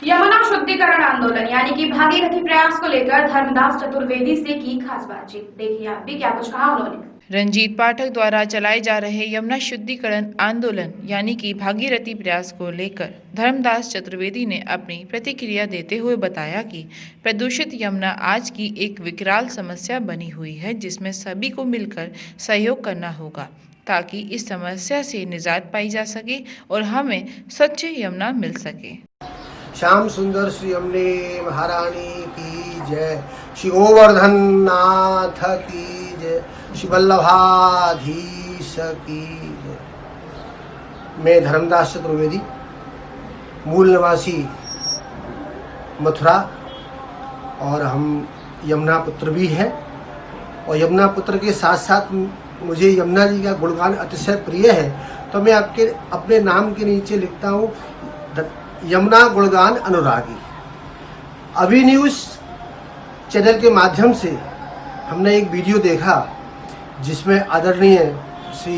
यमुना शुद्धिकरण आंदोलन यानी कि भागीरथी प्रयास को लेकर धर्मदास चतुर्वेदी से की खास बातचीत। देखिए आप भी क्या कुछ कहा उन्होंने। रंजीत पाठक द्वारा चलाए जा रहे यमुना शुद्धिकरण आंदोलन यानी कि भागीरथी प्रयास को लेकर धर्मदास चतुर्वेदी ने अपनी प्रतिक्रिया देते हुए बताया कि प्रदूषित यमुना आज की एक विकराल समस्या बनी हुई है, जिसमें सभी को मिलकर सहयोग करना होगा ताकि इस समस्या से निजात पाई जा सके और हमें स्वच्छ यमुना मिल सके। श्याम सुंदर श्री यमुने महारानी की जय, श्री गोवर्धन नाथ की जय, श्री वल्लभाधीश की जय। मैं धर्मदास चतुर्वेदी, मूल निवासी मथुरा, और हम यमुना पुत्र भी हैं। और यमुना पुत्र के साथ साथ मुझे यमुना जी का गुणगान अतिशय प्रिय है, तो मैं अपने नाम के नीचे लिखता हूँ यमुना गुणगान अनुरागी। अभी न्यूज़ चैनल के माध्यम से हमने एक वीडियो देखा जिसमें आदरणीय श्री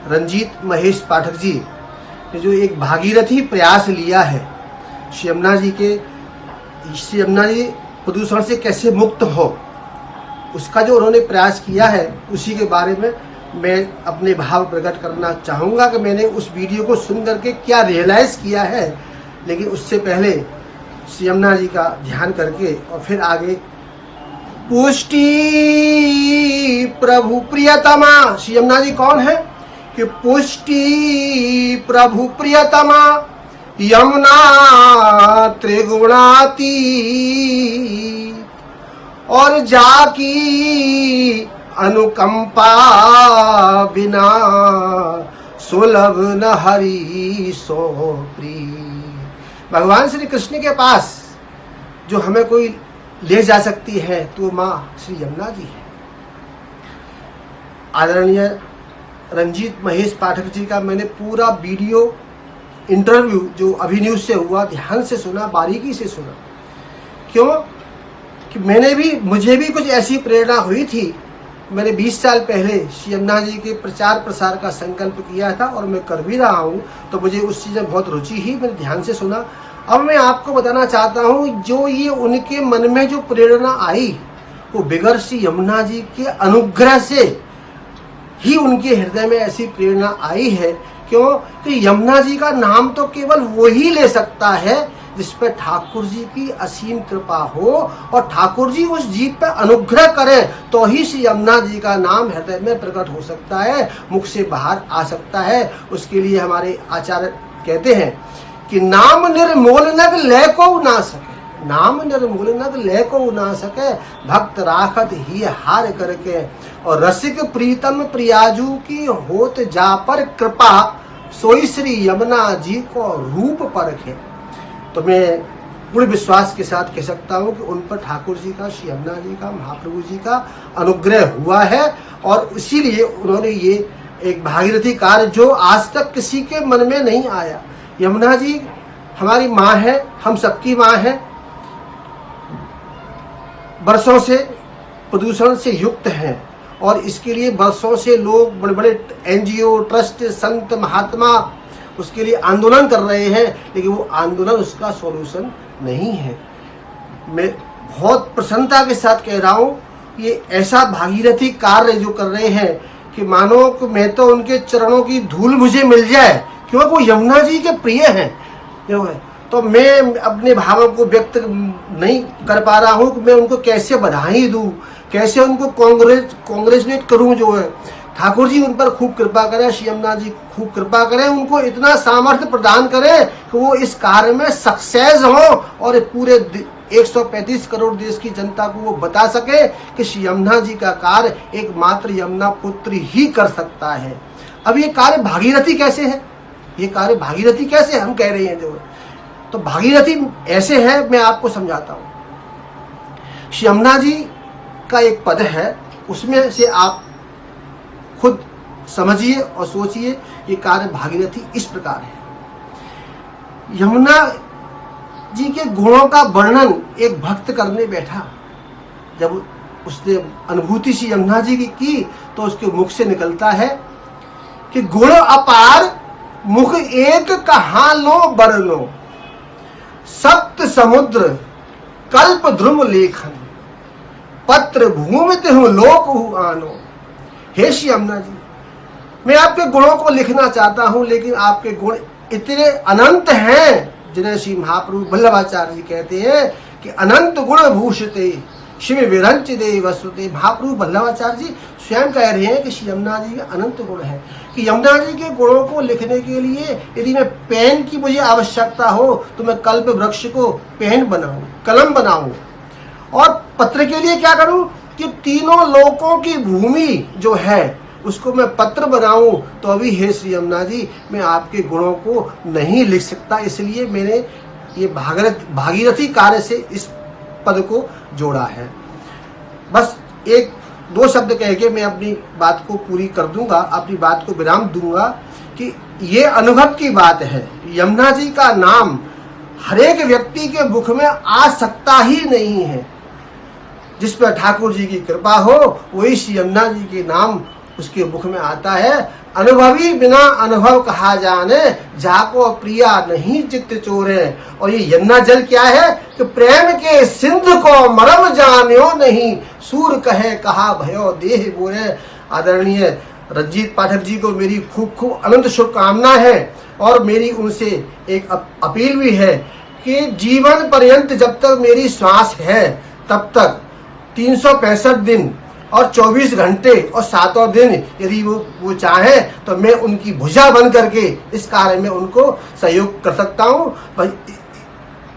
रंजीत महेश पाठक जी ने जो एक भागीरथी प्रयास लिया है श्री यमुना जी प्रदूषण से कैसे मुक्त हो, उसका जो उन्होंने प्रयास किया है, उसी के बारे में मैं अपने भाव प्रकट करना चाहूँगा कि मैंने उस वीडियो को सुन करके क्या रियलाइज़ किया है। लेकिन उससे पहले श्री यमुना जी का ध्यान करके और फिर आगे पुष्टि प्रभु प्रियतमा। श्री यमुना जी कौन है कि पुष्टि प्रभु प्रियतमा यमुना त्रिगुणाती, और जाकी अनुकंपा बिना सुलभ न हरि सो प्रिय। भगवान श्री कृष्ण के पास जो हमें कोई ले जा सकती है तो माँ श्री यमुना जी है। आदरणीय रंजीत महेश पाठक जी का मैंने पूरा वीडियो इंटरव्यू जो अभी न्यूज़ से हुआ ध्यान से सुना, बारीकी से सुना। क्यों कि मुझे भी कुछ ऐसी प्रेरणा हुई थी। मैंने 20 साल पहले श्री यमुना जी के प्रचार प्रसार का संकल्प किया था और मैं कर भी रहा हूँ, तो मुझे उस चीज़ में बहुत रुचि ही, मैंने ध्यान से सुना। अब मैं आपको बताना चाहता हूँ जो ये उनके मन में जो प्रेरणा आई वो बिगर श्री यमुना जी के अनुग्रह से ही उनके हृदय में ऐसी प्रेरणा आई है। क्यों कि यमुना जी का नाम तो केवल वो ही ले सकता है जिस पर ठाकुर जी की असीम कृपा हो और ठाकुर जी उस जीव पर अनुग्रह करें, तो ही श्री यमुना जी का नाम हृदय में प्रकट हो सकता है, मुख से बाहर आ सकता है। उसके लिए हमारे आचार्य कहते हैं कि नाम निर्मूल नग लय को ना सके, नाम निर्मूल नग लय को ना सके, भक्त राखत ही हार करके, और रसिक प्रीतम प्रियाजू की होत जा पर कृपा, सोई श्री यमुना जी को रूप परखे। तो मैं पूर्ण विश्वास के साथ कह सकता हूँ कि उन पर ठाकुर जी का, श्री यमुना जी का, महाप्रभु जी का अनुग्रह हुआ है, और इसीलिए उन्होंने ये एक भागीरथी कार्य जो आज तक किसी के मन में नहीं आया। यमुना जी हमारी माँ है, हम सबकी माँ है। वर्षों से प्रदूषण से युक्त हैं और इसके लिए वर्षों से लोग बड़े बड़े NGO, ट्रस्ट, संत, महात्मा उसके लिए आंदोलन कर रहे हैं, लेकिन वो आंदोलन उसका सॉल्यूशन नहीं है। मैं बहुत प्रसन्नता के साथ कह रहा हूँ, ये ऐसा भागीरथी कार्य जो कर रहे हैं कि मानो कि मैं तो उनके चरणों की धूल मुझे मिल जाए, क्योंकि वो यमुना जी के प्रिय हैं। तो मैं अपने भावों को व्यक्त नहीं कर पा रहा हूँ कि मैं उनको कैसे बधाई दूँ, कैसे उनको कांग्रेचुलेट करूँ। जो है ठाकुर जी उन पर खूब कृपा करें, श्री यमुना जी खूब कृपा करें, उनको इतना सामर्थ्य प्रदान करें कि वो इस कार्य में सक्सेस हो और पूरे 135 करोड़ देश की जनता को वो बता सके कि श्री यमुना जी का कार्य एकमात्र यमुना पुत्र ही कर सकता है। अब ये कार्य भागीरथी कैसे है, ये कार्य भागीरथी कैसे हम कह रहे हैं जो है, तो भागीरथी ऐसे है, मैं आपको समझाता हूँ। श्री यमुना जी का एक पद है, उसमें से आप खुद समझिए और सोचिए। ये कार्य भागीरथी इस प्रकार है। यमुना जी के गुणों का वर्णन एक भक्त करने बैठा, जब उसने अनुभूति श्री यमुना जी की तो उसके मुख से निकलता है कि गुण अपार मुख एक कहाँ लो बर लो, सप्त समुद्र कल्प ध्रुव लेखन, पत्र भूमित हूँ लोक हूँ आनो। हे श्री यमुना जी, मैं आपके गुणों को लिखना चाहता हूँ, लेकिन आपके गुण इतने अनंत हैं, जिन्हें श्री महाप्रभु वल्लभाचार्य जी कहते हैं कि अनंत गुण भूषिते शिव विरंच दे वसुते। महाप्रभु वल्लभाचार्य जी स्वयं कह रहे हैं कि श्री यमुना जी के अनंत गुण हैं, कि यमुना जी के गुणों को लिखने के लिए यदि मैं पेन की मुझे आवश्यकता हो तो मैं कल्प वृक्ष को पेन बनाऊं, कलम बनाऊं, और पत्र के लिए क्या करूं कि तीनों लोकों की भूमि जो है उसको मैं पत्र बनाऊं। तो अभी हे श्री यमुना जी, मैं आपके गुणों को नहीं लिख सकता, इसलिए मैंने ये भागीरथी कार्य से इस पद को जोड़ा है। बस एक दो शब्द कह के मैं अपनी बात को पूरी कर दूंगा, अपनी बात को विराम दूंगा कि ये अनुभव की बात है। यमुना जी का नाम हर एक व्यक्ति के मुख में आ सकता ही नहीं है। जिस पर ठाकुर जी की कृपा हो वही श्री यमुना जी के नाम उसके मुख में आता है। अनुभवी बिना अनुभव कहा जाने, जाको प्रिया नहीं चित्त चोरे। और ये यमुना जल क्या है कि प्रेम के सिंधु को मरम जान्यो नहीं, सूर कहे कहा भयो देह बोरे। आदरणीय रंजीत पाठक जी को मेरी खूब खूब अनंत शुभकामना है, और मेरी उनसे एक अपील भी है कि जीवन पर्यंत जब तक मेरी श्वास है तब तक 365 दिन और 24 घंटे और 7 दिन यदि वो चाहे तो मैं उनकी भुजा बन करके इस कार्य में उनको सहयोग कर सकता हूँ।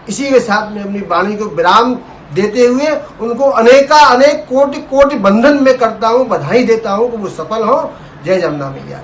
इसी के साथ मैं अपनी वाणी को विराम देते हुए उनको अनेक कोटि कोटि बंधन में करता हूँ, बधाई देता हूँ कि वो सफल हो। जय जमुना मैया।